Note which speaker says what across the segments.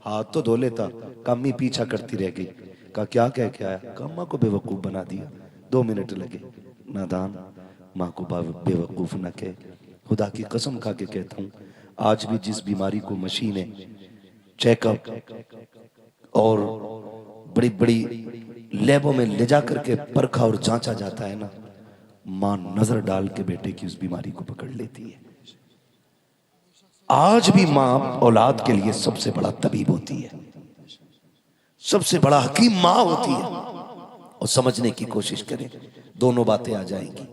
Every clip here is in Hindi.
Speaker 1: हाथ तो धो लेता, कम्मी पीछा करती रह गई। कहा क्या कह के आया? कहा अम्मा को बेवकूफ़ बना दिया। 2 मिनट लगे। नादान, माँ को बेवकूफ़ न कहे। खुदा की कसम खा के कहता हूँ, आज भी जिस बीमारी को मशीनें, चेकअप और बड़ी बड़ी लैबों में ले जा करके परखा और जांचा जाता है ना, माँ नजर डाल के बेटे की उस बीमारी को पकड़ लेती है। आज भी माँ औलाद के लिए सबसे बड़ा तबीब होती है, सबसे बड़ा हकीम माँ होती है। और समझने की कोशिश करें, दोनों बातें आ जाएंगी।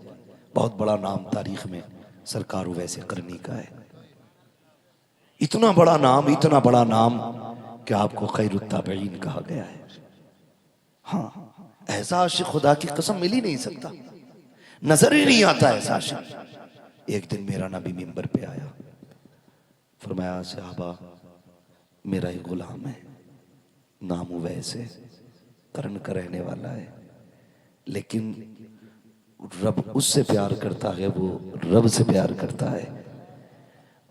Speaker 1: बहुत बड़ा नाम तारीख में सरकार वैसे करनी का है। इतना बड़ा नाम कि आपको खैरुत ताबईन कहा गया है। हाँ, ऐसा आशिक खुदा की कसम मिल ही नहीं सकता, नजर ही नहीं आता ऐसा आशिक। एक दिन मेरा नबी मिंबर पे आया, फरमाया सहाबा मेरा एक गुलाम है, नाम उवैस है, करण का रहने वाला है, लेकिन रब उससे प्यार करता है, वो रब से प्यार करता है।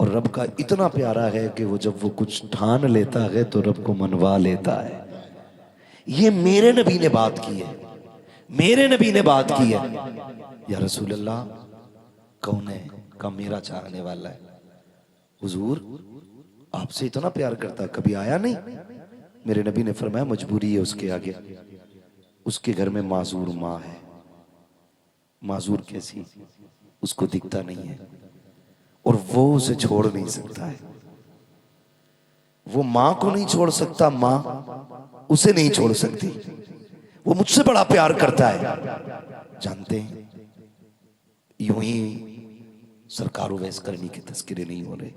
Speaker 1: और रब का इतना प्यारा है कि वो जब वो कुछ ठान लेता है तो रब को मनवा लेता है। ये मेरे नबी ने बात की है, मेरे नबी ने बात की है। या रसूल अल्लाह कौन है? का मेरा चाहने वाला है। हुजूर आपसे इतना प्यार करता है, कभी आया नहीं? मेरे नबी ने फरमाया मजबूरी है उसके आगे, उसके घर में माजूर माँ है। माजूर कैसी? उसको दिखता नहीं है और वो उसे छोड़ नहीं सकता है। वो माँ को नहीं छोड़ सकता, माँ उसे नहीं छोड़ सकती। वो मुझसे बड़ा प्यार करता है। जानते हैं, यूं ही सरकार उवैस करनी के तस्करे नहीं हो रहे।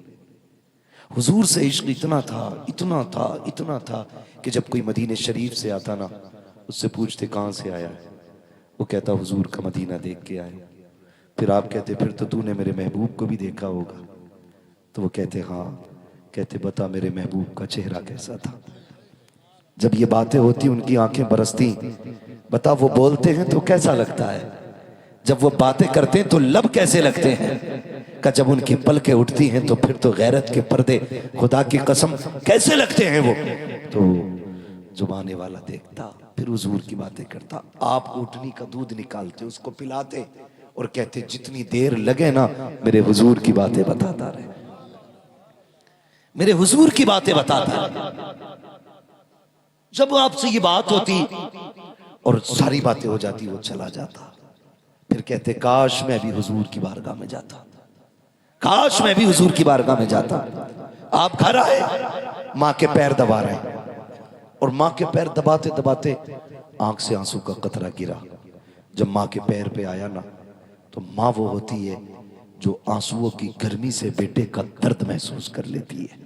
Speaker 1: हुजूर से इश्क इतना था, इतना था, इतना था कि जब कोई मदीने शरीफ से आता ना, उससे पूछते कहाँ से आया है, वो कहता हुजूर का मदीना देख के आए। फिर आप कहते फिर तो तूने मेरे महबूब को भी देखा होगा। तो वो कहते हाँ। कहते बता मेरे महबूब का चेहरा कैसा था? जब ये बातें होती उनकी आंखें बरसती। बता वो बोलते हैं तो कैसा लगता है, जब वो बातें करते हैं तो लब कैसे लगते हैं? का जब उनकी पलकें उठती हैं तो फिर तो गैरत के पर्दे खुदा की कसम कैसे लगते हैं वो। तो जुबाने वाला देखता, फिर हुजूर की बातें करता। आप ऊँटनी का दूध निकालते, उसको पिलाते और कहते जितनी देर लगे ना मेरे हुजूर की बातें बताता रहे, मेरे हुजूर की बातें बताता रहे। जब आपसे ये बात होती और सारी बातें हो जाती, वो चला जाता। फिर कहते काश मैं भी हुजूर की बारगाह में जाता, काश मैं भी हुजूर की बारगाह में जाता। आप घर आए, माँ के पैर दबा रहे, और माँ के पैर दबाते दबाते आंख से आंसू का कतरा गिरा। जब माँ के पैर पे आया ना, तो माँ वो होती है जो आंसुओं की गर्मी से बेटे का दर्द महसूस कर लेती है।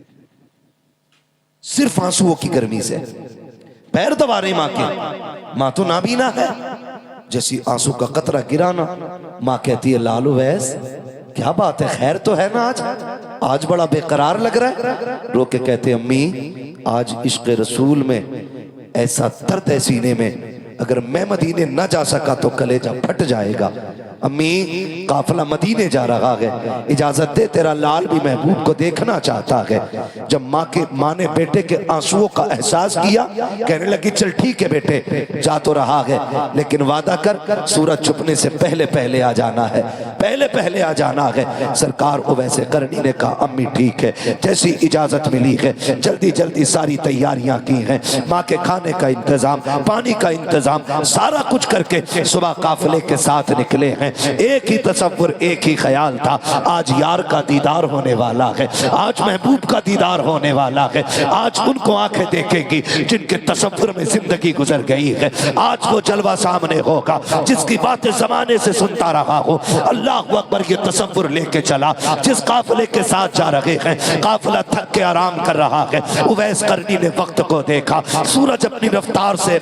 Speaker 1: सिर्फ आंसुओं की गर्मी से पैर दबा रही माँ के। माँ तो नाबीना है, जैसी आंसू का कतरा गिरा ना, माँ कहती है लाल उवैस क्या बात है, खैर तो है ना? आज बड़ा बेकरार लग रहा है। रो के कहते अम्मी आज इश्क रसूल में ऐसा दर्द है सीने में, अगर मैं मदीने न जा सका तो कलेजा फट जाएगा। अम्मी काफिला मदीने जा रहा है, इजाजत दे तेरा लाल भी महबूब को देखना चाहता है। जब माँ ने बेटे के आंसुओं का एहसास किया, कहने लगी चल ठीक है बेटे जा तो रहा है, लेकिन वादा कर सूरज छुपने से पहले पहले आ जाना है, पहले पहले आ जाना है। सरकार को वैसे करनी ने कहा अम्मी ठीक है, जैसी इजाजत मिली है जल्दी जल्दी सारी तैयारियां की हैं। माँ के खाने का इंतजाम, पानी का इंतजाम, सारा कुछ करके सुबह काफिले के साथ निकले हैं। एक ही तसव्वुर, एक ही ख्याल था, आज यार का दीदार होने वाला है, आज महबूब का दीदार होने वाला है, आज उनको आंखें देखेंगी जिनके तसव्वुर में जिंदगी गुजर गई है, आज वो जलवा सामने होगा जिसकी बातें जमाने से सुनता रहा हो। अल्लाह अकबर, ये तसव्वुर लेके चला। जिस काफिले के साथ जा रहे हैं, काफिला थक के आराम कर रहा है। उवैस करनी ने वक्त को देखा, सूरज अपनी रफ्तार से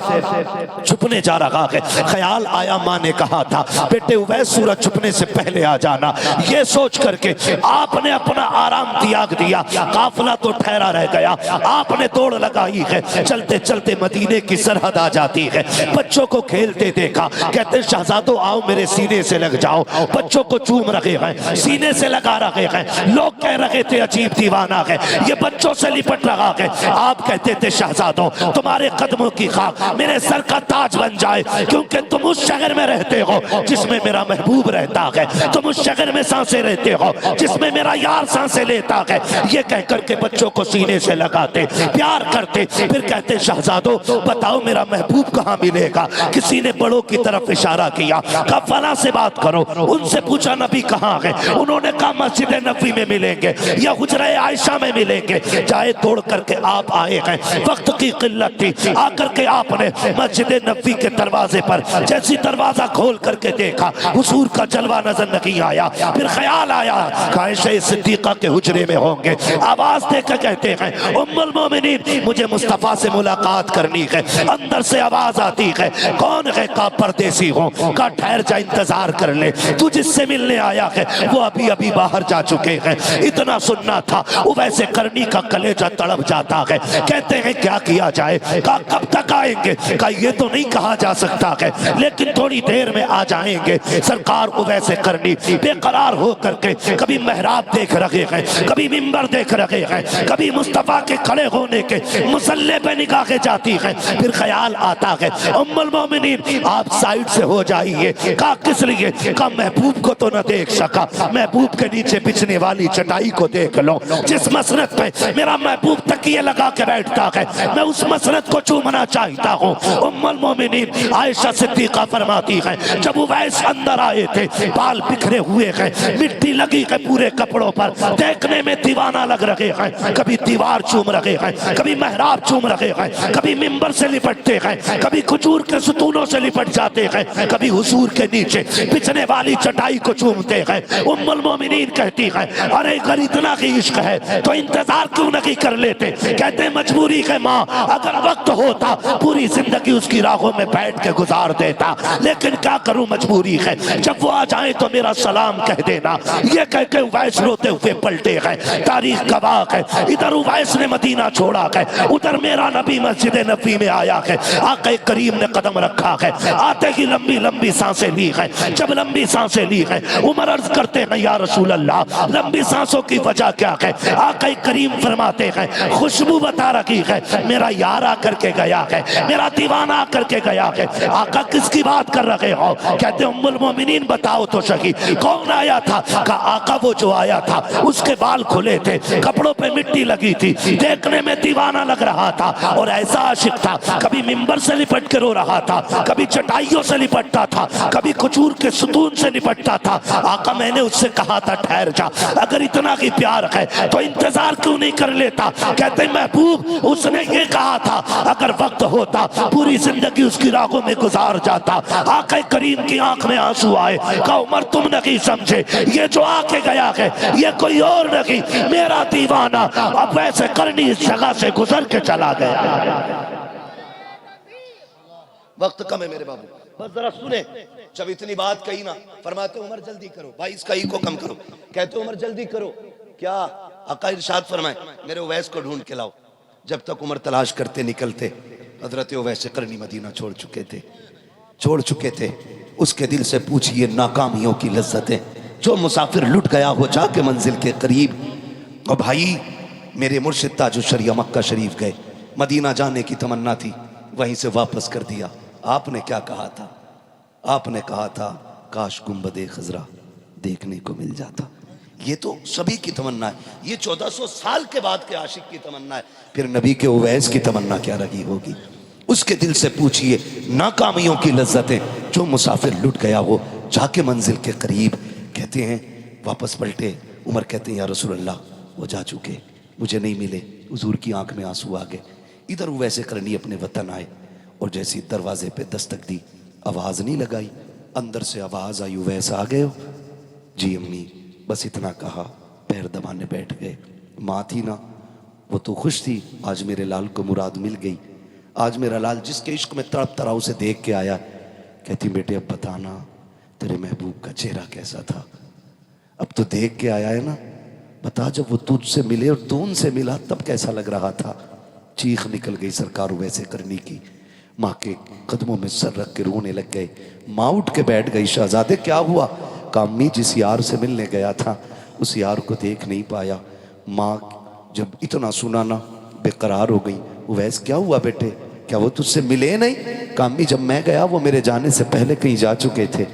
Speaker 1: छुपने जा रहा है। ख्याल आया, माँ ने कहा था बेटे उवैस सूरज छुपने से पहले आ जाना। ये सोच करके आपने अपना आराम त्याग दिया, काफिला तो ठहरा रह गया, आपने दौड़ लगाई है। चलते चलते मदीने की सरहद आ जाती है। बच्चों को खेलते देखा, कहते शहजादों आओ मेरे सीने से लग जाओ। बच्चों बच्चों को चूम रहे हैं, सीने से लगा रहे हैं। लोग कह रहे थे अजीब दीवाना है, ये बच्चों से लिपट रहा है। आप कहते थे शहजादों तुम्हारे कदमों की खाक मेरे सर का ताज बन जाए, क्योंकि तुम उस शहर में रहते हो जिसमें मेरा महबूब रहता है, तुम उस शहर में सांसें रहते हो जिसमें मेरा यार सांसें लेता है। ये कह करके बच्चों को सीने से लगाते, प्यार करते, फिर कहते शहजादों बताओ मेरा महबूब कहाँ मिलेगा। किसी ने बड़ों की तरफ इशारा किया, कहा फला से बात करो। उनसे पूछा नबी कहाँ है, उन्होंने कहा मस्जिद नबी में मिलेंगे या हुजरे आयशा में मिलेंगे। जाए तोड़ करके आप आए हैं, वक्त की किल्लत थी, आकर के आपने मस्जिद नबी के दरवाजे पर जैसी दरवाजा खोल करके देखा, हुजूर का जलवा नजर नहीं आया। फिर ख्याल आया आयशा सिद्दीका के हुजरे में होंगे। आवाज देकर कहते हैं उम्मुल मोमिनीन मुझे मुस्तफा से मुलाकात करनी है। अंदर से आवाज आती है कौन है, का परदेसी हो, का ठहर जा इंतजार कर ले, तू जिससे मिलने आया है वो अभी अभी बाहर जा चुके हैं। इतना सुनना था वैसे करनी का कलेजा तड़प जाता है। कहते हैं क्या किया जाए, का कब तक आएंगे, का ये तो नहीं कहा जा सकता है लेकिन थोड़ी देर में आ जाएंगे। सरकार को वैसे करनी बेकरार हो करके कभी मेहराब देख रहे हैं, कभी मिंबर देख रहे हैं, कभी मुस्तफा के खड़े होने के मुसल्ले पे निगाहें जाती हैं। फिर ख्याल आता है उम्मुल मोमिनीन आप साइड से हो जाइए। का किस लिए, का महबूब को तो न देख सका, महबूब के नीचे बिछने वाली चटाई को देख लो। जिस मसरत पे मेरा महबूब तकिए लगा के बैठता है मैं उस मसरत को चूमना चाहता हूँ। उम्मुल मोमिनीन आयशा सिद्दीका फरमाती है जब उवैस अंदर आए थे बाल बिखरे हुए हैं, मिट्टी लगी है पूरे कपड़ों पर, देखने में दीवाना लग रहे हैं। कभी दीवार चूम रहे हैं, कभी मेहराब चूम रहे हैं, कभी मिंबर से लिपटते हैं, कभी खजूर के सुतूनों से लिपट जाते हैं, कभी हुजूर के नीचे बिछने वाली चटाई को चूमते हैं। उम्मुल मोमिनीन कहती है अरे अगर इतना ही इश्क है तो इंतजार क्यों नहीं कर लेते। कहते मजबूरी है माँ, अगर वक्त होता पूरी जिंदगी उसकी राहों में बैठ के गुजार देता, लेकिन क्या करूं मजबूरी है। जब वो आ जाए तो मेरा सलाम कह देना। ये कह के उवैस रोते हुए पलटे हैं, तारीख गवाह है। इधर उवैस ने मदीना छोड़ा है, उधर मेरा नबी मस्जिद नबी में आया है। आके करीम ने कदम रखा है, आते ही लंबी लंबी सांसें ली है। जब लंबी सांसें ली है उमर अर्ज करते हैं या रसूल अल्लाह लंबी सांसों की वजह क्या है। आके करीम फरमाते हैं खुशबू बता रखी है, मेरा यार आकर के गया है, मेरा दीवाना आकर के गया है। आका किसकी बात कर रहे हो। कहते उम्मुल मोमिनीन बताओ तो सही कौन आया था। का आका वो जो आया था उसके बाल खुले थे, कपड़ों पे मिट्टी लगी थी, देखने में दीवाना लग रहा था और ऐसा आशिक था। कभी मिंबर से लिपट के रो रहा था, कभी चटाइयों से लिपटता था, कभी खजूर के सुतून से लिपटता था। आका मैंने उससे कहा था ठहर जा, अगर इतना ही प्यार है तो इंतजार क्यों नहीं कर लेता। कहते महबूब उसने ये कहा था अगर वक्त होता पूरी जिंदगी उसकी राहों में गुजार जाता। आका करीम की आंख में आंसू आए, कहा उमर तुम नहीं समझे, ये जो आके गया है ये कोई और नहीं मेरा दीवाना। अब वैसे करनी इस जगह से गुजर के चला गया। वक्त कम है मेरे बाबू, बस जरा सुने। जब इतनी बात कही ना फरमाते उमर जल्दी करो भाई, इसका ई को कम करो। कहते उमर जल्दी करो, क्या आका इरशाद फरमाए मेरे उवैस को ढूंढ के लाओ। जब तक उमर तलाश करते निकलते हजरत उवैस करनी मदीना छोड़ चुके थे। उसके दिल से पूछिए नाकामियों की लज्जतें, जो मुसाफिर लुट गया हो जाके मंजिल के करीब। और भाई मेरे मुर्शिद ताजुश शरिया मक्का शरीफ गए, मदीना जाने की तमन्ना थी, वहीं से वापस कर दिया। आपने क्या कहा था, आपने कहा था काश गुंबदे खजरा देखने को मिल जाता। ये तो सभी की तमन्ना है, ये 1400 साल के बाद के आशिक की तमन्ना है, फिर नबी के उवैस की तमन्ना क्या रही होगी। उसके दिल से पूछिए नाकामियों की लज्जतें, जो मुसाफिर लुट गया हो जाके मंजिल के करीब। कहते हैं वापस पलटे, उमर कहते हैं या रसूल अल्लाह वो जा चुके, मुझे नहीं मिले। हुजूर की आंख में आंसू आ गए। इधर वैसे करनी अपने वतन आए और जैसी दरवाजे पे दस्तक दी, आवाज़ नहीं लगाई, अंदर से आवाज़ आई वैसा आ गए हो जी अम्मी, बस इतना कहा पैर दबाने बैठ गए। माँ थी ना, वो तो खुश थी, आज मेरे लाल को मुराद मिल गई। आज मेरा लाल जिसके इश्क में तड़प तड़ा उसे देख के आया। कहती बेटे अब बताना तेरे महबूब का चेहरा कैसा था, अब तो देख के आया है ना, बता जब वो तुझसे मिले और तू उनसे मिला तब कैसा लग रहा था। चीख निकल गई सरकार वैसे करनी की, माँ के कदमों में सर रख के रोने लग गए। माँ उठ के बैठ गई, शहजादे क्या हुआ। कामी जिस यार से मिलने गया था उस यार को देख नहीं पाया। माँ जब इतना सुना ना बेकरार हो गई। उवैस क्या हुआ बेटे, क्या वो तुझसे मिले नहीं? कामी जब मैं गया वो मेरे जाने से पहले कहीं जा चुके थे।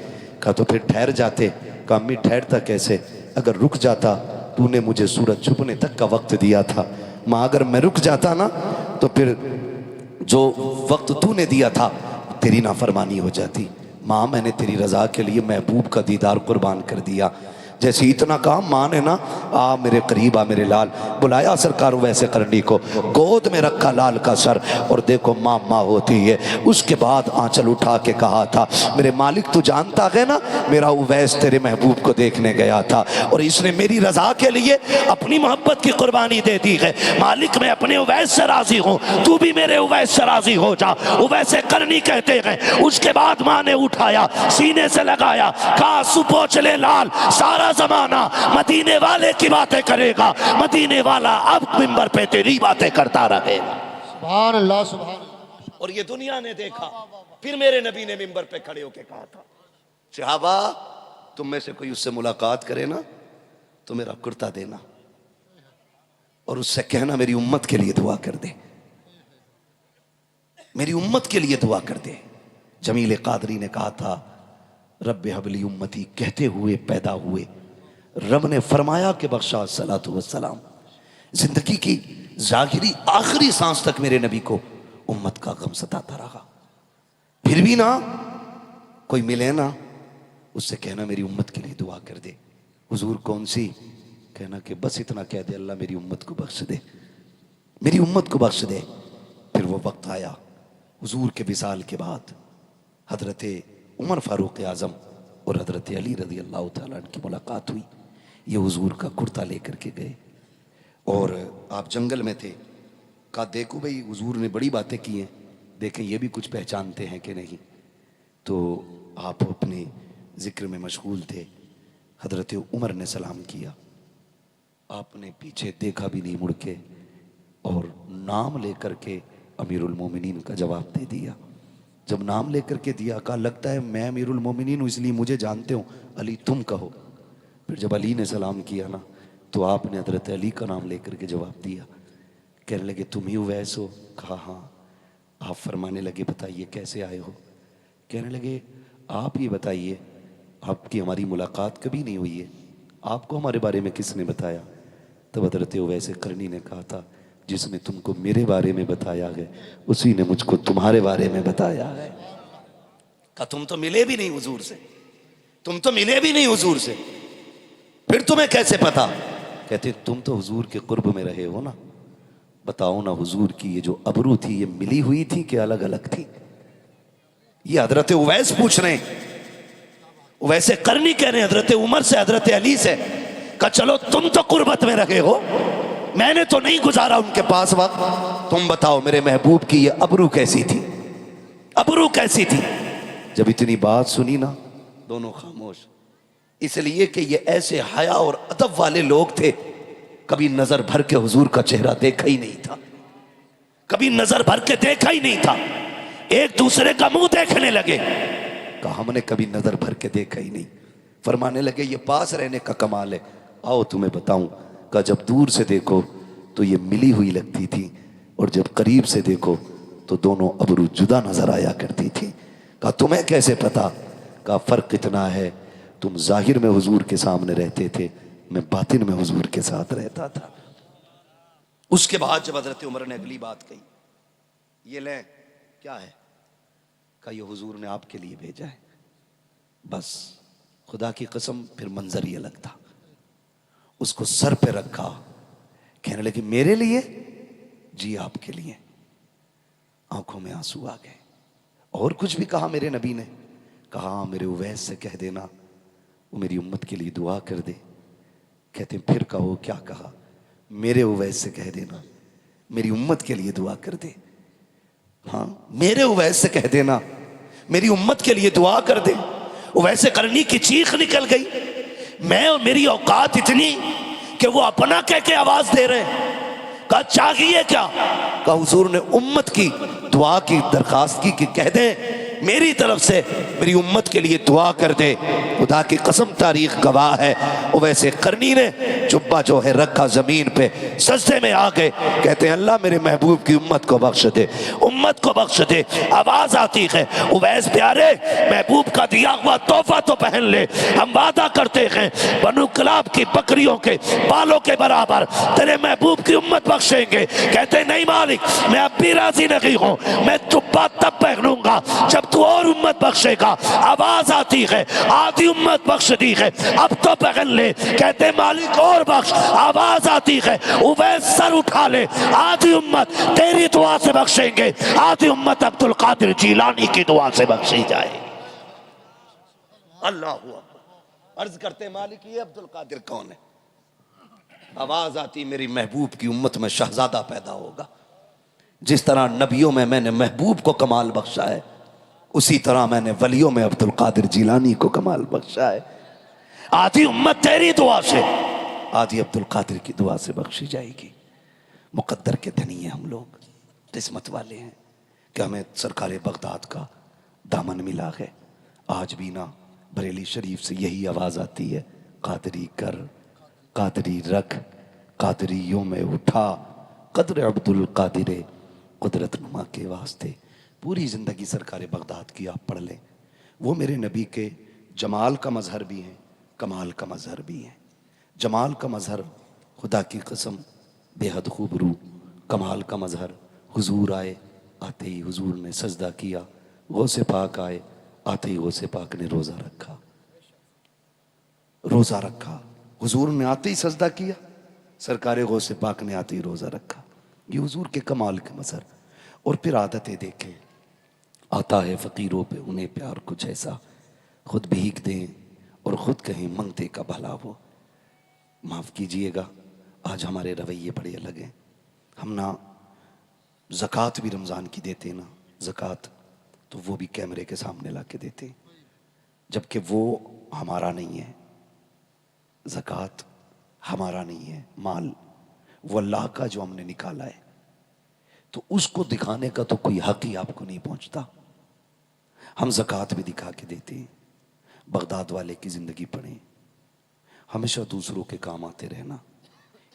Speaker 1: कहा तो फिर ठहर जाते। कामी ठहरता कैसे, अगर रुक जाता, तूने मुझे सूरज छुपने तक का वक्त दिया था। माँ अगर मैं रुक जाता ना तो फिर जो वक्त तूने दिया था तेरी नाफरमानी हो जाती। माँ मैंने तेरी रजा के लिए महबूब का दीदार कुर्बान कर दिया। जैसे इतना कहा माँ ने ना, आ मेरे करीब आ मेरे लाल, बुलाया सरकार वैसे करनी को, गोद में रखा लाल का सर और देखो माँ माँ होती है। उसके बाद आंचल उठा के कहा था मेरे मालिक तू जानता है ना मेरा उवैस तेरे महबूब को देखने गया था और इसने मेरी रजा के लिए अपनी मोहब्बत की कुर्बानी दे दी है। मालिक मैं अपने उवैस से राजी हूँ, तू भी मेरे उवैस से राजी हो जा। उवैसे करनी कहते हैं। उसके बाद माँ ने उठाया, सीने से लगाया, कहा सुपोच ले लाल, सारा जमाना मदीने वाले की बातें करेगा, मदीने वाला अब मिंबर पे तेरी बातें करता रहेगा।
Speaker 2: सुभान अल्लाह सुभान अल्लाह।
Speaker 1: और ये दुनिया ने देखा। फिर मेरे नबी ने मिंबर पे खड़े होकर कहा था सहाबा तुम में से कोई उससे मुलाकात करे ना तो मेरा कुर्ता देना और उससे कहना मेरी उम्मत के लिए दुआ कर दे, मेरी उम्मत के लिए दुआ कर दे। जमील कादरी ने कहा था रब्बे हबली उम्मती कहते हुए पैदा हुए, रब ने फरमाया कि बख्शा सलातु वस्सलाम। जिंदगी की जाहिरी आखिरी सांस तक मेरे नबी को उम्मत का गम सताता रहा। फिर भी ना कोई मिले ना उससे कहना मेरी उम्मत के लिए दुआ कर दे। हुजूर कौन सी, कहना कि बस इतना कह दे अल्लाह मेरी उम्मत को बख्श दे, मेरी उम्मत को बख्श दे। फिर वो वक्त आया हुजूर के विसाल के बाद हजरत उमर फारूक आज़म और हजरत अली रज़ी अल्लाह तआला अन्हु की मुलाकात हुई। ये हुजूर का कुर्ता लेकर के गए और आप जंगल में थे। कहा देखो भाई हुजूर ने बड़ी बातें की हैं, देखें ये भी कुछ पहचानते हैं कि नहीं। तो आप अपने ज़िक्र में मशगूल थे। हजरत उमर ने सलाम किया, आपने पीछे देखा भी नहीं मुड़ के और नाम लेकर के अमीरुल मोमिनीन का जवाब दे दिया। जब नाम लेकर के दिया कहा लगता है मैं अमीरुल मोमिनीन हूँ इसलिए मुझे जानते हो, अली तुम कहो। फिर जब अली ने सलाम किया ना तो आपने हजरत अली का नाम लेकर के जवाब दिया। कहने लगे तुम ही उवैस हो? कहा हाँ। आप फरमाने लगे बताइए कैसे आए हो? कहने लगे आप ये बताइए आपकी हमारी मुलाकात कभी नहीं हुई है, आपको हमारे बारे में किसने बताया? तब हजरत उवैस करनी ने कहा था जिसने तुमको मेरे बारे में बताया है उसी ने मुझको तुम्हारे बारे में बताया है। कहा तुम तो मिले भी नहीं हुजूर से, तुम तो मिले भी नहीं हुजूर से, फिर तुम्हें कैसे पता? कहते तुम तो हुजूर के कुर्ब में रहे हो ना, बताओ ना हुजूर की ये जो अबरू थी ये मिली हुई थी कि अलग अलग थी? ये हजरत उवैस पूछ रहे हैं, वैसे करनी कह रहे हैं हजरत उमर से हजरत अली से। कहा चलो तुम तो कुर्बत में रहे हो, मैंने तो नहीं गुजारा उनके पास वक्त, तुम बताओ मेरे महबूब की ये अबरू कैसी थी, अबरू कैसी थी? जब इतनी बात सुनी ना दोनों खामोश, इसलिए कि ये ऐसे हया और अदब वाले लोग थे, कभी नजर भर के हुजूर का चेहरा देखा ही नहीं था, कभी नजर भर के देखा ही नहीं था। एक दूसरे का मुंह देखने लगे, कहा हमने कभी नजर भर के देखा ही नहीं। फरमाने लगे ये पास रहने का कमाल है, आओ तुम्हें बताऊं। कहा जब दूर से देखो तो ये मिली हुई लगती थी और जब करीब से देखो तो दोनों अबरू जुदा नजर आया करती थी। कहा तुम्हें कैसे पता? कहा फर्क इतना है तुम जाहिर में हुजूर के सामने रहते थे, मैं बातिन में हुजूर के साथ रहता था। उसके बाद जब हजरत उमर ने अगली बात कही, ये ले क्या है? कहा ये हुजूर ने आपके लिए भेजा है। बस खुदा की कसम फिर मंजर ही अलग था। उसको सर पे रखा, कहने लगे मेरे लिए? जी आपके लिए। आंखों में आंसू आ गए। और कुछ भी कहा मेरे नबी ने? कहा मेरे उवैस से कह देना वो मेरी उम्मत के लिए दुआ कर दे। कहते हैं फिर कहो क्या कहा? मेरे उवैस से कह देना मेरी उम्मत के लिए दुआ कर दे। हाँ मेरे उवैस से कह देना मेरी उम्मत के लिए दुआ कर दे। उवैसे करनी की चीख निकल गई, मैं और मेरी औकात इतनी कि वो अपना कह के आवाज दे रहे। कहा चाहिए क्या? कहा हुजूर ने उम्मत की दुआ की दरखास्त की कि कह दे मेरी तरफ से मेरी उम्मत के लिए दुआ कर दे। खुदा की कसम तारीख गवाह है, वो वैसे करनी ने जुब्बा जो है रखा जमीन पे, सजदे में आ गए, कहते हैं अल्लाह मेरे महबूब की उम्मत को बख्श दे, उम्मत को बख्श दे। आवाज आती है उवैस प्यारे, महबूब का दिया हुआ तोहफा तो पहन ले, हम वादा करते हैं बनु कलाब की बकरियों के बालों के बराबर तेरे महबूब की उम्मत बख्शेंगे। कहते नहीं मालिक, मैं अब भी राजी नहीं हूं, मैं जुब्बा तब पहनूंगा जब तू और उम्मत बख्शेगा। आवाज आती है आधी उम्मत बख्श दी है, अब तो पहन ले। कहते मालिक और बख्श। आवाज आती है उवैस सर उठा ले, आधी उम्मत तेरी दुआ से बख्शेंगे, आधी उम्मत अब्दुल कादिर जीलानी की दुआ से बख्शी जाए। अल्लाह हुआ। अर्ज करते मालिक ये अब्दुल कादिर कौन है? आवाज आती मेरी महबूब की उम्मत में शहजादा पैदा होगा। जिस तरह नबियों में मैंने महबूब को कमाल बख्शा है, उसी तरह मैंने वलियों में अब्दुल कादिर जीलानी को कमाल बख्शा है। आधी उम्मत तेरी दुआ से, आधी अब्दुल कादिर की दुआ से बख्शी जाएगी। मुकद्दर के धनी हैं हम लोग, किस्मत वाले हैं कि हमें सरकार बगदाद का दामन मिला है। आज भी ना बरेली शरीफ से यही आवाज आती है, कादरी कर, कादरी रख, कादरियों में उठा, कदर अब्दुल कादिर कुदरत नुमा के वास्ते। पूरी जिंदगी सरकार बगदाद की आप पढ़ लें, वो मेरे नबी के जमाल का मजहर भी हैं, कमाल का मजहर भी हैं। जमाल का मजहर खुदा की कसम बेहद खूब रू, कमाल का मजहर हुजूर आए, आते ही हुजूर ने सजदा किया, गौसे पाक आए, आते ही गौसे पाक ने रोज़ा रखा, रोज़ा रखा। हुजूर ने आते ही सजदा किया, सरकार गौसे पाक ने आते ही रोज़ा रखा। ये हुजूर के कमाल के मजहर। और फिर आदतें देखें, आता है फ़कीरों पे उन्हें प्यार कुछ ऐसा, खुद भीख दें और ख़ुद कहें मंगते का भला वो। माफ़ कीजिएगा, आज हमारे रवैये बड़े अलग हैं। हम ना ज़कात भी रमज़ान की देते ना, ज़कात तो वो भी कैमरे के सामने ला के देते, जबकि वो हमारा नहीं है। ज़कात हमारा नहीं है, माल वो अल्लाह का जो हमने निकाला है, तो उसको दिखाने का तो कोई हक ही आपको नहीं पहुंचता। हम ज़कात भी दिखा के देते हैं। बगदाद वाले की ज़िंदगी पढ़ें, हमेशा दूसरों के काम आते रहना,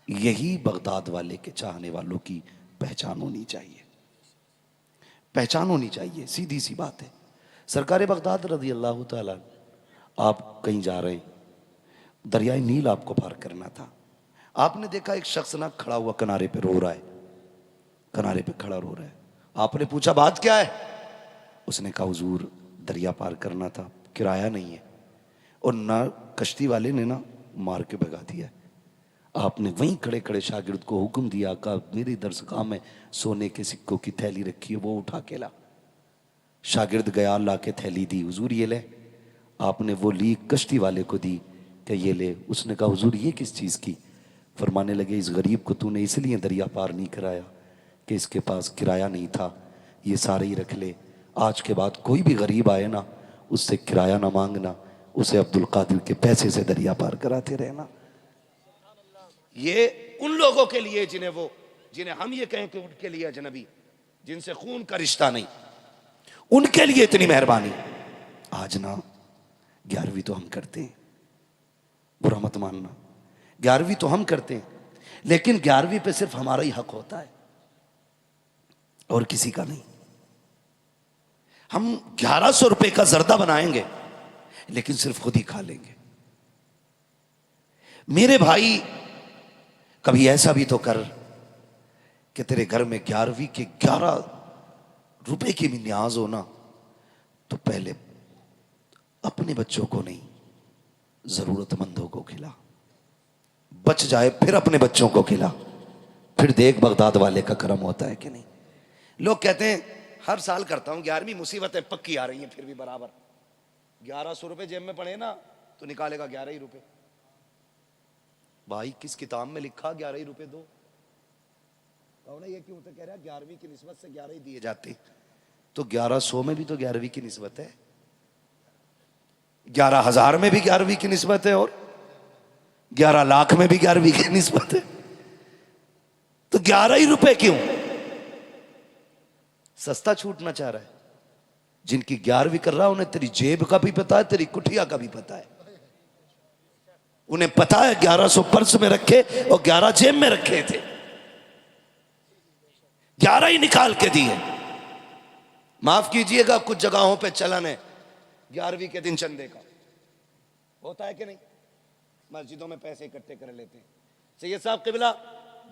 Speaker 1: यही बगदाद वाले के चाहने वालों की पहचान होनी चाहिए, पहचान होनी चाहिए। सीधी सी बात है। सरकार बगदाद रज़ी अल्लाह ताला, आप कहीं जा रहे हैं, दरियाए नील आपको पार करना था, आपने देखा एक शख्स ना खड़ा हुआ किनारे पे रो रहा है, किनारे पे खड़ा रो रहा है। आपने पूछा बात क्या है? उसने कहा हुजूर दरिया पार करना था, किराया नहीं है, और ना कश्ती वाले ने ना मार के भगा दिया। आपने वहीं खड़े खड़े शागिर्द को हुक्म दिया, कहा मेरी दरसगाह में सोने के सिक्कों की थैली रखी है, वो उठा के ला। शागिर्द गया, ला के थैली दी, हुजूर ये ले। आपने वो ली, कश्ती वाले को दी कि ये ले। उसने कहा हुजूर ये किस चीज़ की? फरमाने लगे इस गरीब को तूने इसलिए दरिया पार नहीं कराया कि इसके पास किराया नहीं था, ये सारे ही रख ले। आज के बाद कोई भी गरीब आए ना, उससे किराया ना मांगना, उसे अब्दुल कादिर के पैसे से दरिया पार कराते रहना। ये उन लोगों के लिए जिन्हें हम ये कहें कि उनके लिए अजनबी, जिनसे खून का रिश्ता नहीं, उनके लिए इतनी मेहरबानी। आज ना 11वीं तो हम करते हैं, बुरा मत मानना, 11वीं तो हम करते हैं, लेकिन 11वीं पे सिर्फ हमारा ही हक होता है और किसी का नहीं। हम 1100 रुपए का जर्दा बनाएंगे, लेकिन सिर्फ खुद ही खा लेंगे। मेरे भाई कभी ऐसा भी तो कर कि तेरे घर में 11वीं के 11 रुपए की भी न्याज हो ना, तो पहले अपने बच्चों को नहीं, जरूरतमंदों को खिला, बच जाए फिर अपने बच्चों को खिला, फिर देख बगदाद वाले का करम होता है कि नहीं। लोग कहते हैं हर साल करता हूं, 11वीं मुसीबतें पक्की आ रही हैं, फिर भी बराबर 1100 रुपए जेब में पड़े ना तो निकालेगा 11 ही रुपए। भाई किस किताब में लिखा 11 ही रुपए दो? कौन है ये क्यों तो कह रहा है 11वीं की निस्बत से 11 ही दिए जाते, तो 1100 में भी तो 11वीं की निस्बत है, 11,000 में भी 11वीं की निस्बत है, और 11 लाख में भी 11वीं की निस्बत है, तो 11 ही रुपए क्यों? सस्ता छूटना चाह रहा है। जिनकी 11वीं कर रहा है उन्हें तेरी जेब का भी पता है, तेरी कुठिया का भी पता है। उन्हें पता है 1100 पर्स में रखे और 11 जेब में रखे थे, 11 ही निकाल के दिए। माफ कीजिएगा, कुछ जगहों पे चलन है 11वीं के दिन चंदे का, होता है कि नहीं? मस्जिदों में पैसे इकट्ठे कर लेते हैं। सैयद साहब किबला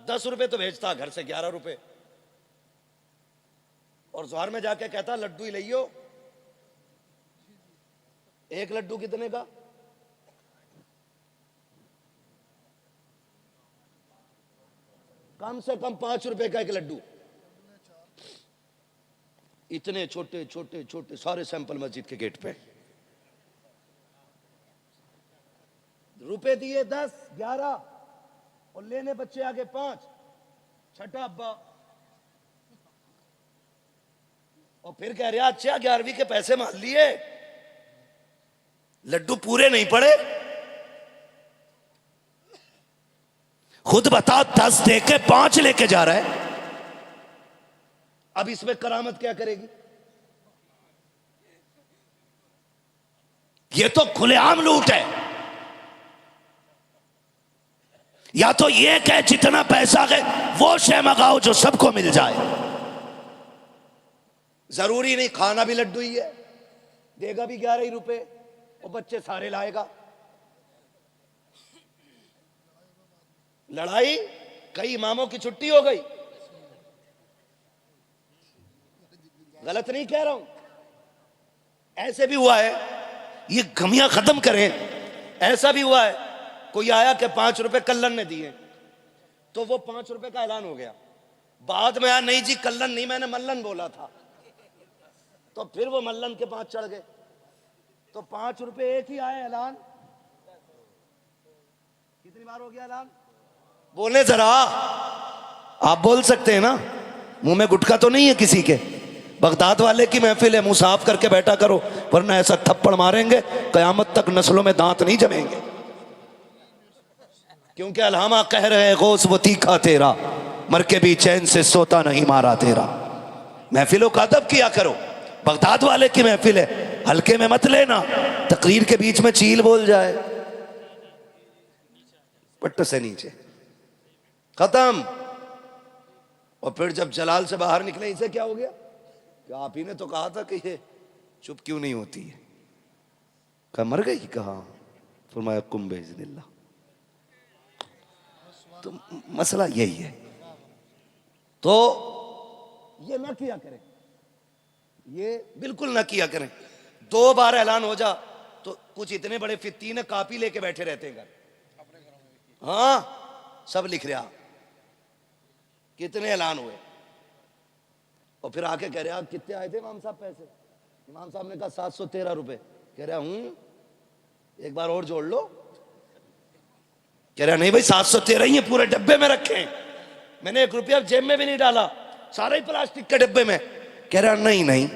Speaker 1: 10 रुपए तो भेजता घर से, 11 रुपए, और जोहर में जाके कहता लड्डू ही लियो। एक लड्डू कितने का? कम से कम 5 रुपए का एक लड्डू। इतने छोटे छोटे छोटे सारे सैंपल मस्जिद के गेट पे। रुपए दिए 10 11 और लेने बच्चे आगे 5, छठा अब्बा। और फिर कह रहे अच्छा 11वीं के पैसे मान लिए, लड्डू पूरे नहीं पड़े। खुद बता 10 दे के 5 लेके जा रहा है। अब इसमें करामत क्या करेगी? ये तो खुलेआम लूट है। या तो ये कहे जितना पैसा है वो शय मंगाओ जो सबको मिल जाए। जरूरी नहीं खाना भी लड्डू ही है, देगा भी 11 ही रुपए और बच्चे सारे लाएगा। लड़ाई, कई इमामों की छुट्टी हो गई। गलत नहीं कह रहा हूं, ऐसे भी हुआ है। ये गमियां खत्म करें। ऐसा भी हुआ है, कोई आया कि 5 रुपए कल्लन ने दिए, तो वो 5 रुपए का ऐलान हो गया। बाद में आया नहीं जी कल्लन नहीं, मैंने मल्लन बोला था। तो फिर वो मल्लन के 5 चढ़ गए, तो 5 रुपए एक ही आया ऐलान। कितनी बार हो गया ऐलान? बोले जरा, आप बोल सकते हैं ना, मुंह में गुटखा तो नहीं है किसी के। बगदाद वाले की महफिल है, मुंह साफ करके बैठा करो, वरना ऐसा थप्पड़ मारेंगे कयामत तक नस्लों में दांत नहीं जमेंगे। क्योंकि अल्हामा कह रहे हैं गौस वो तीखा तेरा, मर के भी चैन से सोता नहीं मारा तेरा। महफिलों का अदब किया करो। बगदाद वाले की महफिल है, हल्के में मत लेना। तकरीर के बीच में चील बोल जाए, पट्ट से नीचे खत्म। और फिर जब जलाल से बाहर निकले, इसे क्या हो गया? क्या आप ही ने तो कहा था कि ये चुप क्यों नहीं होती है? कहा मर गई? कहा फरमाया कुम बेइज़्निल्लाह। तो मसला यही है। तो ये ना किया करें, ये बिल्कुल ना किया करें। 2 बार ऐलान हो जा तो कुछ इतने बड़े फित्ती ने कापी लेके बैठे रहते हैं घर। हाँ, सब लिख रहा कितने ऐलान हुए। और फिर आके कह रहे आप कितने आए थे इमाम साहब पैसे? इमाम साहब ने कहा 713 रुपए। कह रहा एक बार और जोड़ लो। कह रहा नहीं भाई 713 ही है, पूरे डब्बे में रखे हैं, मैंने 1 रुपया जेब में भी नहीं डाला, सारे ही प्लास्टिक के डब्बे में। कह रहा नहीं नहीं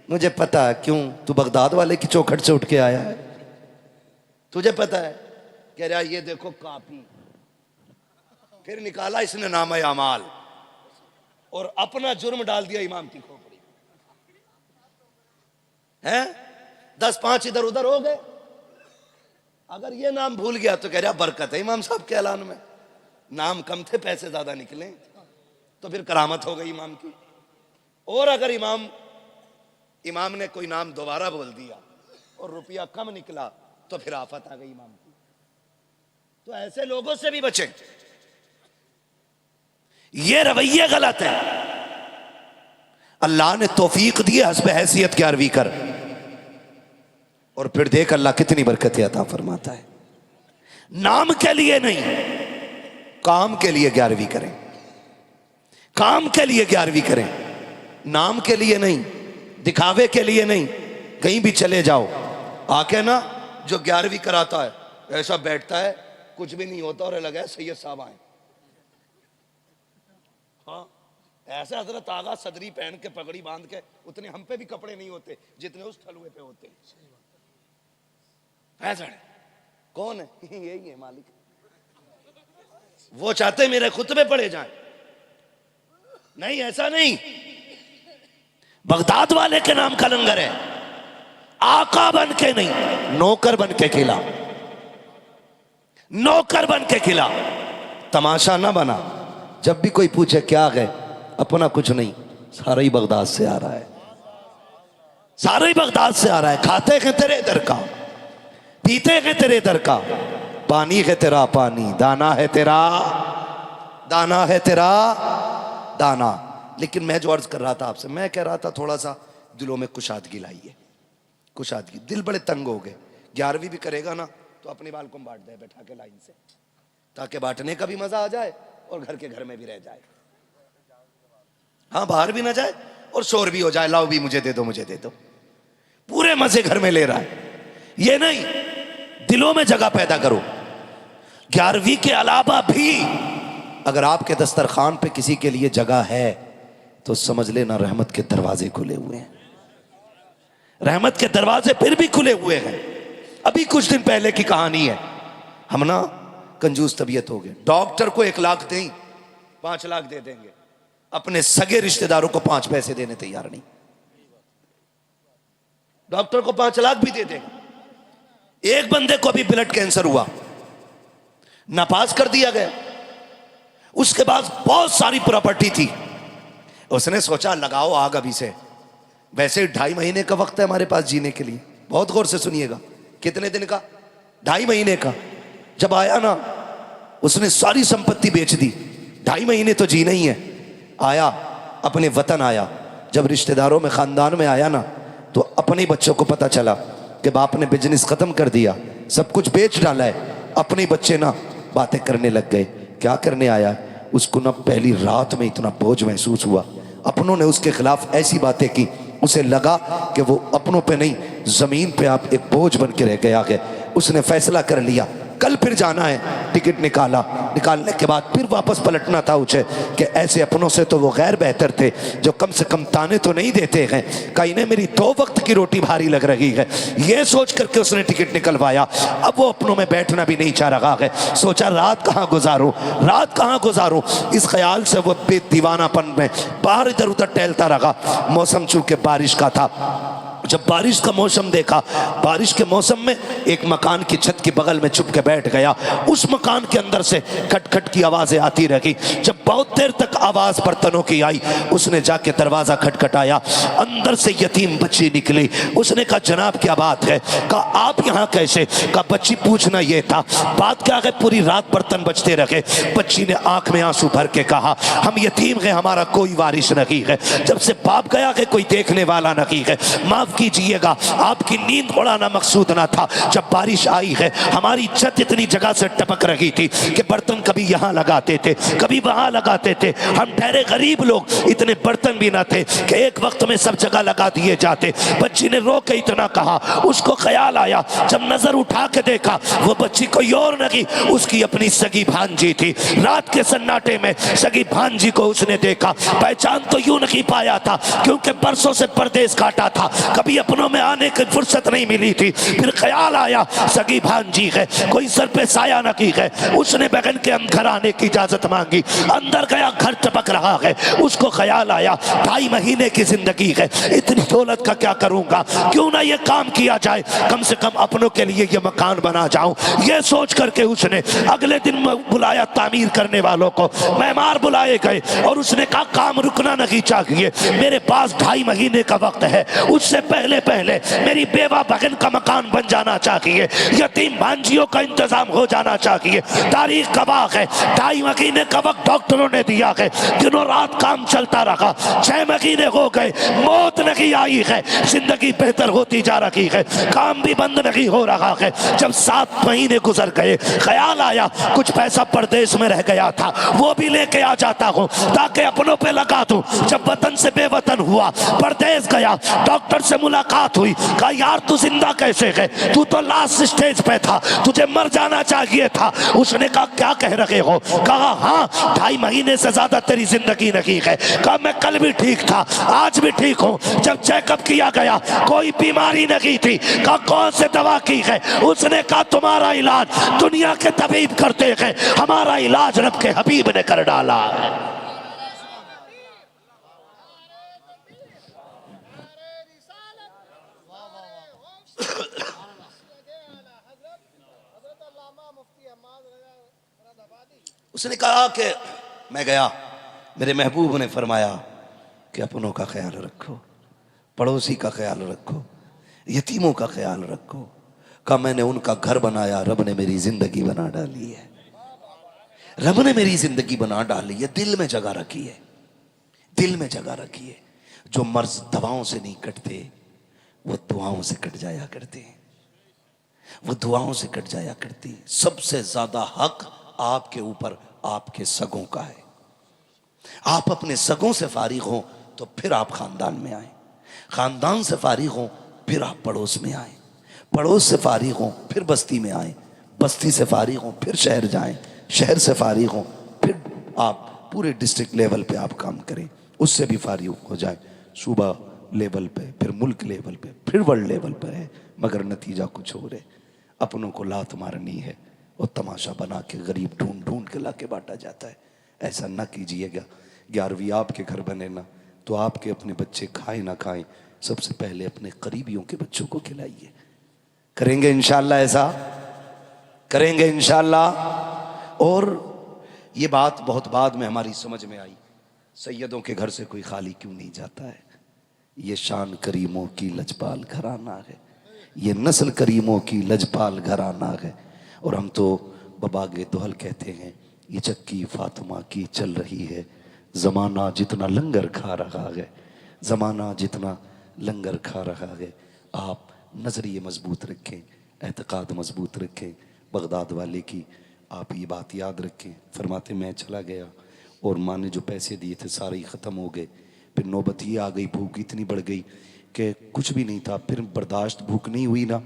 Speaker 1: मुझे पता है, क्यों? तू बगदाद वाले की चौखट से उठ के आया है, तुझे पता है। कह रहा ये देखो कापी। फिर निकाला इसने नामा अमाल और अपना जुर्म डाल दिया इमाम की खोपड़ी है। 10-5 इधर उधर हो गए। अगर ये नाम भूल गया तो कह रहा बरकत है इमाम साहब के ऐलान में, नाम कम थे पैसे ज्यादा निकले, तो फिर करामत हो गई इमाम की। और अगर इमाम ने कोई नाम दोबारा बोल दिया और रुपया कम निकला तो फिर आफत आ गई इमाम की। तो ऐसे लोगों से भी बचें। ये रवैये गलत है। अल्लाह ने तौफीक दी हस्ब हैसियत 11वीं कर, और फिर देख अल्लाह कितनी बरकतें अता फरमाता है। नाम के लिए नहीं, काम के लिए 11वीं करें, काम के लिए 11वीं करें, नाम के लिए नहीं, दिखावे के लिए नहीं। कहीं भी चले जाओ, आके ना जो 11वीं कराता है ऐसा बैठता है, कुछ भी नहीं होता और लगा है सैयद साहब आए। हाँ, ऐसे हजरत आगा सदरी पहन के पगड़ी बांध के, उतने हम पे भी कपड़े नहीं होते जितने उस ठलुए पे होते हैं। ऐसा कौन है? यही है मालिक। वो चाहते मेरे खुतबे पढ़े जाएं। नहीं, ऐसा नहीं। बगदाद वाले के नाम का लंगर है, आका बन के नहीं, नौकर बन के खिला, नौकर बन के खिला, तमाशा ना बना। जब भी कोई पूछे क्या है, अपना कुछ नहीं, सारा ही बगदाद से आ रहा है, सारा ही बगदाद से आ रहा है। खाते हैं तेरे इधर का, पीते हैं तेरे इधर का, पानी है तेरा पानी, दाना है तेरा, दाना है तेरा दाना। लेकिन मैं जो अर्ज कर रहा था आपसे, मैं कह रहा था थोड़ा सा दिलों में कुशादगी लाइए, कुशादगी। दिल बड़े तंग हो गए। 11वीं भी करेगा ना तो अपनी बाल को बांट दे बैठा के लाइन से, ताकि बांटने का भी मजा आ जाए और घर के घर में भी रह जाए। हाँ, बाहर भी ना जाए और शोर भी हो जाए, लाओ भी मुझे दे दो, मुझे दे दो, पूरे मजे घर में ले रहा है। ये नहीं, दिलों में जगह पैदा करो। 11वीं के अलावा भी अगर आपके दस्तरखान पे किसी के लिए जगह है तो समझ लेना रहमत के दरवाजे खुले हुए हैं, रहमत के दरवाजे फिर भी खुले हुए हैं। अभी कुछ दिन पहले की कहानी है, हम ना कंजूस तबीयत हो गए। डॉक्टर को 1 लाख दें, 5 लाख दे देंगे, अपने सगे रिश्तेदारों को 5 पैसे देने तैयार नहीं। डॉक्टर को 5 लाख भी दे देंगे। एक बंदे को अभी ब्लड कैंसर हुआ, नापास कर दिया गया। उसके पास बहुत सारी प्रॉपर्टी थी, उसने सोचा लगाओ आग अभी से, वैसे 2.5 महीने का वक्त है हमारे पास जीने के लिए। बहुत गौर से सुनिएगा, कितने दिन का? 2.5 महीने का। जब आया ना, उसने सारी संपत्ति बेच दी, 2.5 महीने तो जीना ही है। आया अपने वतन आया, जब रिश्तेदारों में खानदान में आया ना, तो अपने बच्चों को पता चला कि बाप ने बिजनेस खत्म कर दिया, सब कुछ बेच डाला है। अपने बच्चे ना बातें करने लग गए, क्या करने आया? उसको ना पहली रात में इतना बोझ महसूस हुआ, अपनों ने उसके खिलाफ ऐसी बातें की, उसे लगा कि वो अपनों पे नहीं जमीन पे आप एक बोझ बन के रह गया है। उसने फैसला कर लिया कल फिर जाना है। टिकट निकाला, निकालने के बाद फिर वापस पलटना था उसे कि ऐसे अपनों से तो वो गैर बेहतर थे जो कम से कम ताने तो नहीं देते हैं, कहीं ने मेरी 2 वक्त की रोटी भारी लग रही है। ये सोच करके उसने टिकट निकलवाया। अब वो अपनों में बैठना भी नहीं चाह रहा है, सोचा रात कहाँ गुजारूं, रात कहाँ गुजारूं। इस ख्याल से वो बेदीवानापन में बाहर इधर उधर टहलता रहा। मौसम चूंकि बारिश का था, जब बारिश का मौसम देखा, बारिश के मौसम में एक मकान की छत के बगल में छुप के बैठ गया। उस मकान के अंदर से खटखट की आवाजें आती रही। जब बहुत देर तक आवाज बर्तनों की आई, उसने जाके दरवाजा खटखटाया। अंदर से यतीम बच्ची निकली। उसने कहा जनाब क्या बात है? कहा आप यहाँ कैसे? कहा बच्ची पूछना ये था, बात क्या है, पूरी रात बर्तन बजते रहे। बच्ची ने आंख में आंसू भर के कहा हम यतीम हैं, हमारा कोई वारिस नहीं है, जब से बाप गया है कोई देखने वाला नहीं है, माफ कीजिएगा आपकी नींद उड़ाना मकसूद ना था। जब बारिश आई है हमारी छत इतनी जगह से टपक रही थी कि बर्तन कभी यहाँ लगाते थे कभी वहां लगाते थे। हम ठहरे गरीब लोग, इतने बर्तन भी ना थे कि एक वक्त में सब जगह लगा दिए जाते। बच्ची ने रो के इतना कहा, उसको ख्याल आया, जब नजर उठा के देखा वो बच्ची कोई और नहीं, उसकी अपनी सगी भांजी थी। रात के सन्नाटे में सगी भांजी को उसने देखा, पहचान तो यूं नहीं पाया था क्योंकि बरसों से परदेश काटा था, कभी अपनों में आने की फुर्सत नहीं मिली थी। फिर ख्याल आया सगी भांजी है, कोई सर पे साया नहीं है। उसने बहन के घर आने की इजाजत मांगी, अंदर गया, घर टपक रहा है। उसको ख्याल आया 2.5 महीने की जिंदगी है, इतनी दौलत का क्या करूंगा, क्यों ना ये काम किया जाए, कम से कम अपनों के लिए ये मकान बना जाऊं। ये सोच करके उसने अगले दिन बुलाया तामीर करने वालों को, मेहमान बुलाए गए और उसने कहा काम रुकना नहीं चाहिए, मेरे पास 2.5 महीने का वक्त है, उससे पहले पहले मेरी बेवा बहन का मकान बन जाना चाहिए, यतीम भांजियों का इंतजाम हो जाना चाहिए। तारीख गवाह है 2.5 महीने का वक्त डॉक्टरों ने दिया है, दिनों रात काम चलता रहा। 6 महीने हो गए, मौत नहीं आई है, जिंदगी बेहतर होती जा रही है, काम भी बंद नहीं हो रहा है। जब 7 महीने गुजर गए, ख्याल आया कुछ पैसा परदेश में रह गया था, वो भी लेके आ जाता हूँ ताकि अपनों पे लगा दूं। जब वतन से बेवतन हुआ, परदेश गया, डॉक्टर से मुलाकात हुई, कहा यार तू जिंदा कैसे है, तू तो लास्ट स्टेज पे था, तुझे मर जाना चाहिए था। उसने कहा क्या कह रहे हो? कहा हाँ 2.5 महीने से ज्यादा तेरी जिंदगी नहीं है। कहा मैं कल भी ठीक था, आज भी ठीक हूँ। जब चेकअप किया गया कोई बीमारी नहीं थी। कहा कौन से दवा की है? उसने कहा तुम्हारा इलाज दुनिया के तबीब करते हैं, हमारा इलाज रब के हबीब ने कर डाला। उसने कहा कि मैं गया, मेरे महबूब ने फरमाया कि अपनों का ख्याल रखो, पड़ोसी का ख्याल रखो, यतीमों का ख्याल रखो। कहा मैंने उनका घर बनाया, रब ने मेरी जिंदगी बना डाली है, रब ने मेरी जिंदगी बना डाली है। दिल में जगह रखी है, दिल में जगह रखी है। जो मर्ज दवाओं से नहीं कटते वो दुआओं से कट जाया करते हैं, वो दुआओं से कट जाया करती हैं। सबसे ज्यादा हक आपके ऊपर आपके सगों का है। आप अपने सगों से फारिग हो तो फिर आप खानदान में आए, खानदान से फारिग हो फिर आप पड़ोस में आए, पड़ोस से फारिग हो फिर बस्ती में आए, बस्ती से फारिग हो फिर शहर जाएं, शहर से फारिग हो फिर आप पूरे डिस्ट्रिक्ट लेवल पे आप काम करें, उससे भी फारिग हो जाए, सूबा लेवल पे, फिर मुल्क लेवल पे, फिर वर्ल्ड लेवल पे है। मगर नतीजा कुछ और है। अपनों को लात मारनी है और तमाशा बना के गरीब ढूंढ ढूंढ के ला के बांटा जाता है। ऐसा ना कीजिएगा। 11वीं आपके घर बने ना तो आपके अपने बच्चे खाएं ना खाएं, सबसे पहले अपने करीबियों के बच्चों को खिलाइए। करेंगे इंशाल्लाह, ऐसा करेंगे इंशाल्लाह। और ये बात बहुत बाद में हमारी समझ में आई, सैयदों के घर से कोई खाली क्यों नहीं जाता है। ये शान करीमों की लजपाल घराना है, ये नस्ल करीमों की लजपाल घराना है। और हम तो बबागे दोहल कहते हैं, ये चक्की फातिमा की चल रही है, ज़माना जितना लंगर खा रहा है, ज़माना जितना लंगर खा रहा है। आप नज़रिए मजबूत रखें, एतक़ाद मजबूत रखें। बगदाद वाले की आप ये बात याद रखें, फरमाते मैं चला गया और माँ ने जो पैसे दिए थे सारे ही ख़त्म हो गए। फिर नौबत ये आ गई, भूख इतनी बढ़ गई कि कुछ भी नहीं था। फिर बर्दाश्त भूख नहीं हुई ना,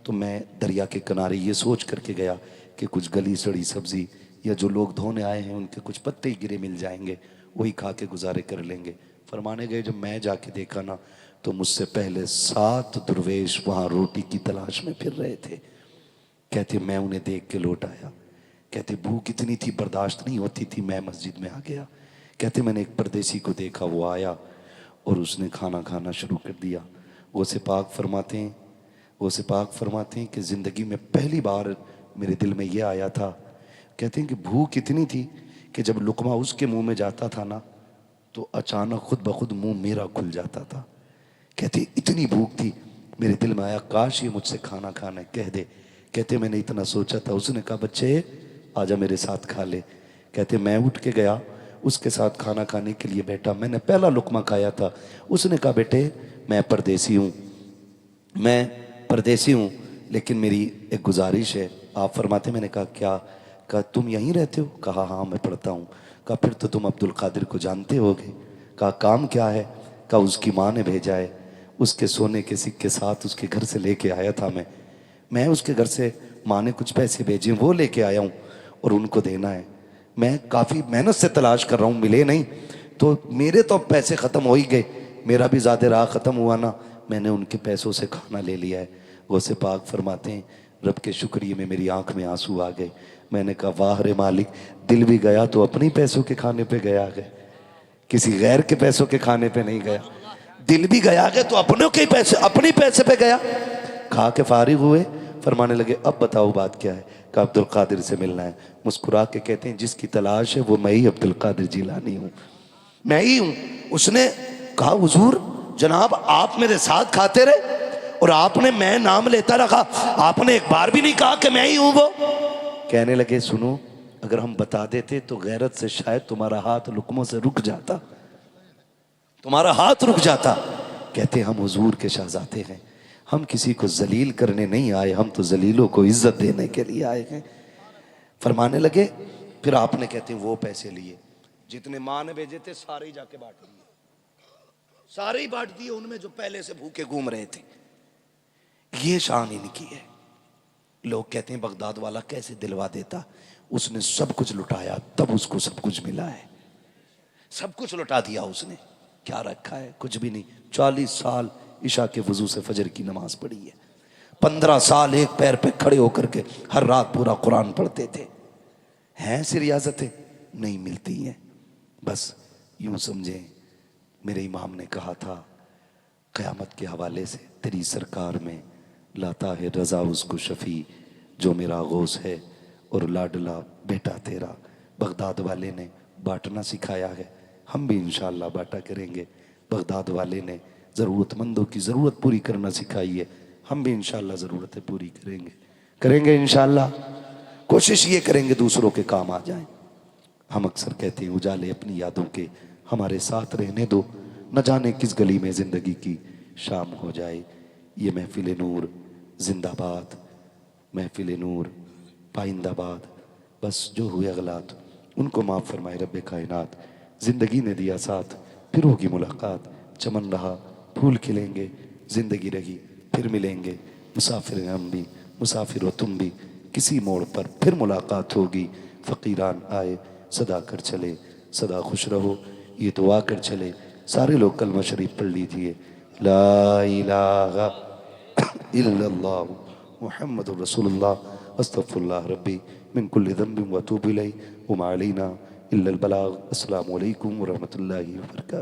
Speaker 1: तो मैं दरिया के किनारे ये सोच करके गया कि कुछ गली सड़ी सब्ज़ी या जो लोग धोने आए हैं उनके कुछ पत्ते ही गिरे मिल जाएंगे, वही खा के गुजारे कर लेंगे। फरमाने गए, जब मैं जाके देखा ना तो मुझसे पहले 7 दुर्वेश वहाँ रोटी की तलाश में फिर रहे थे। कहते मैं उन्हें देख के लौट आया। कहते भूख इतनी थी बर्दाश्त नहीं होती थी, मैं मस्जिद में आ गया। कहते मैंने एक परदेसी को देखा, वो आया और उसने खाना खाना शुरू कर दिया। वो सिपाक फरमाते हैं, वो सिपाक फरमाते हैं कि ज़िंदगी में पहली बार मेरे दिल में ये आया था। कहते हैं कि भूख इतनी थी कि जब लुकमा उसके मुंह में जाता था ना तो अचानक खुद ब खुद मुंह मेरा खुल जाता था। कहते इतनी भूख थी, मेरे दिल में आया काश ये मुझसे खाना खाना कह दे। कहते मैंने इतना सोचा था। उसने कहा बच्चे आजा मेरे साथ खा ले। कहते मैं उठ के गया, उसके साथ खाना खाने के लिए बैठा। मैंने पहला लुकमा खाया था। उसने कहा बेटे मैं परदेसी हूँ, मैं परदेसी हूँ, लेकिन मेरी एक गुजारिश है। आप फरमाते, मैंने कहा क्या? कहा तुम यहीं रहते हो? कहा हाँ मैं पढ़ता हूँ। कहा फिर तो तुम अब्दुल कादिर को जानते होगे। कहा काम क्या है? कहा उसकी माँ ने भेजा है, उसके सोने के सिक्के साथ उसके घर से लेके आया था मैं उसके घर से माँ ने कुछ पैसे भेजे, वो लेके आया हूँ और उनको देना है। मैं काफ़ी मेहनत से तलाश कर रहा हूँ, मिले नहीं, तो मेरे तो पैसे ख़त्म हो ही गए, मेरा भी ज़्यादा राह ख़त्म हुआ ना, मैंने उनके पैसों से खाना ले लिया है। वो से पाक फरमाते हैं रब के शुक्रिया में मेरी आंख में आंसू आ गए। मैंने कहा वाह रे मालिक, दिल भी गया तो अपने पैसों के खाने पे गया है, किसी गैर के पैसों के खाने पे नहीं गया। दिल भी गया है तो अपनों के पैसे, अपने पैसे पे गया। खा के फारिग हुए, फरमाने लगे अब बताओ बात क्या है? कहा अब्दुल कादिर से मिलना है। मुस्कुरा के कहते हैं जिसकी तलाश है वो मैं ही अब्दुल कादिर जिलानी हूँ, मैं ही हूँ। उसने कहा हुजूर जनाब आप मेरे साथ खाते रहे और आपने मैं नाम लेता रखा, आपने एक बार भी नहीं कहा कि मैं ही हूँ वो। कहने लगे सुनो, अगर हम बता देते तो गैरत से शायद तुम्हारा हाथ लुकमों से रुक जाता, तुम्हारा हाथ रुक जाता। कहते हम हुजूर के शहजादे हैं, हम किसी को जलील करने नहीं आए, हम तो जलीलों को इज्जत देने के लिए आए हैं। फरमाने लगे फिर आपने कहते वो पैसे लिए जितने माँ ने भेजे थे सारे ही जाके बांट दिए, सारे ही बांट दिए उनमें जो पहले से भूखे घूम रहे थे। ये शान इनकी है। लोग कहते हैं बगदाद वाला कैसे दिलवा देता, उसने सब कुछ लुटाया तब उसको सब कुछ मिला है, सब कुछ लुटा दिया उसने, क्या रखा है? कुछ भी नहीं। 40 साल इशा के वजू से फजर की नमाज पढ़ी है, 15 साल एक पैर पे खड़े होकर के हर रात पूरा कुरान पढ़ते थे। हैं से रियाजतें नहीं मिलती हैं। बस यूं समझें मेरे इमाम ने कहा था क़यामत के हवाले से तेरी सरकार में लाता है रज़ा उसको शफ़ी जो मेरा गौस है और लाडला बेटा तेरा बगदाद वाले ने बांटना सिखाया है, हम भी इंशाअल्लाह बांटा करेंगे। बगदाद वाले ने ज़रूरतमंदों की ज़रूरत पूरी करना सिखाई है, हम भी इंशाअल्लाह ज़रूरतें पूरी करेंगे इंशाअल्लाह। कोशिश ये करेंगे दूसरों के काम आ जाएं। हम अक्सर कहते हैं उजाले अपनी यादों के हमारे साथ रहने दो, न जाने किस गली में ज़िंदगी की शाम हो जाए। ये महफिल नूर जिंदाबाद, महफिल नूर पाइंदाबाद। बस जो हुए गलात उनको माफ़ फरमाए रब्बे कायनात। ज़िंदगी ने दिया साथ फिर होगी मुलाकात, चमन रहा फूल खिलेंगे, ज़िंदगी रही फिर मिलेंगे। मुसाफिर हैं हम भी, मुसाफिर हो तुम भी, किसी मोड़ पर फिर मुलाकात होगी। फ़कीरान आए सदा कर चले, सदा खुश रहो ये दुआ कर चले। सारे लोग कलमा शरीफ पढ़ लीजिए, ला इलाहा इल्लल्लाह मुहम्मदुर रसूलुल्लाह अस्तगफिरुल्लाह रब्बी मिन कुल्लि ज़ंबिन व अतूबु इलैहि व मा अलैना इल्लल बलाग। अस्सलामु अलैकुम व रहमतुल्लाहि व बरकातुहू।